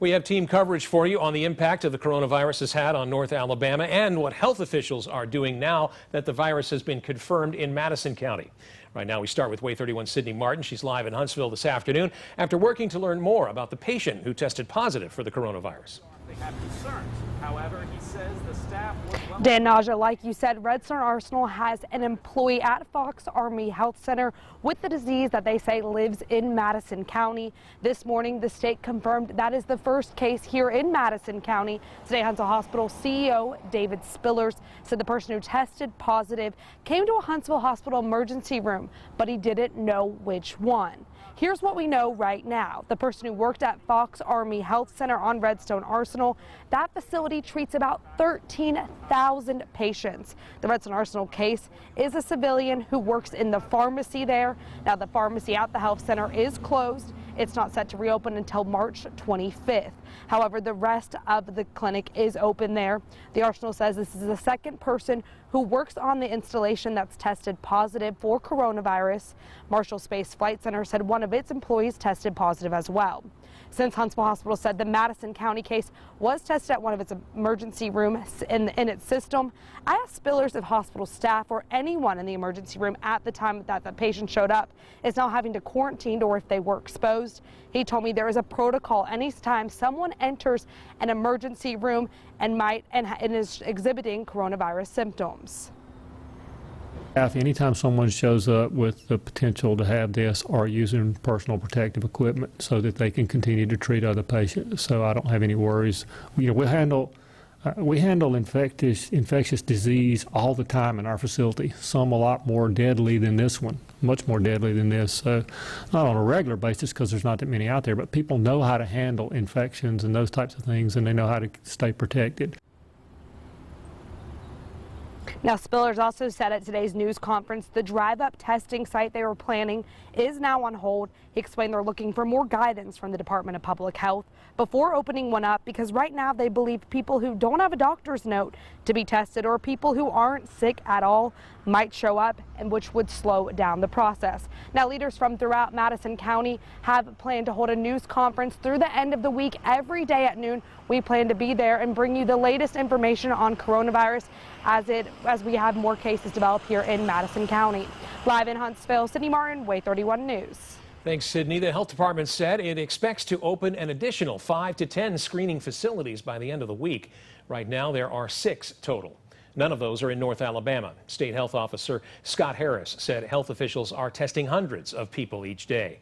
We have team coverage for you on the impact of the coronavirus has had on North Alabama and what health officials are doing now that the virus has been confirmed in Madison County. Right now, we start with WAY 31 Sydney Martin. She's live in Huntsville this afternoon after working to learn more about the patient who tested positive for the coronavirus. They have concerns. However, he says the staff was well. Dan Naja, like you said, Red Star Arsenal has an employee at Fox Army Health Center with the disease that they say lives in Madison County. This morning, the state confirmed that is the first case here in Madison County. Today, Huntsville Hospital CEO David Spillers said the person who tested positive came to a Huntsville Hospital emergency room, but he didn't know which one. Here's what we know right now. The person who worked at Fox Army Health Center on Redstone Arsenal, that facility treats about 13,000 patients. The Redstone Arsenal case is a civilian who works in the pharmacy there. Now, the pharmacy at the health center is closed. It's not set to reopen until March 25th. However, the rest of the clinic is open there. The Arsenal says this is the second person who works on the installation that's tested positive for coronavirus. Marshall Space Flight Center said one of its employees tested positive as well. Since Huntsville Hospital said the Madison County case was tested at one of its emergency rooms in its system, I asked Spillers if hospital staff or anyone in the emergency room at the time that the patient showed up is now having to quarantine or if they were exposed. He told me there is a protocol anytime someone enters an emergency room and is exhibiting coronavirus symptoms. Anytime someone shows up with the potential to have this or using personal protective equipment so that they can continue to treat other patients, so I don't have any worries. We handle infectious disease all the time in our facility. Some a lot more deadly than this one, much more deadly than this. So not on a regular basis because there's not that many out there, but people know how to handle infections and those types of things, and they know how to stay protected. Now, Spillers also said at today's news conference the drive-up testing site they were planning is now on hold. He explained they're looking for more guidance from the Department of Public Health before opening one up because right now they believe people who don't have a doctor's note to be tested or people who aren't sick at all might show up, and which would slow down the process. Now, leaders from throughout Madison County have planned to hold a news conference through the end of the week every day at noon. We plan to be there and bring you the latest information on coronavirus as we have more cases develop here in Madison County. Live in Huntsville, Sydney Martin, WAY 31 News. Thanks, Sydney. The health department said it expects to open an additional 5 to 10 screening facilities by the end of the week. Right now, there are 6 total. None of those are in North Alabama. State Health Officer Scott Harris said health officials are testing hundreds of people each day.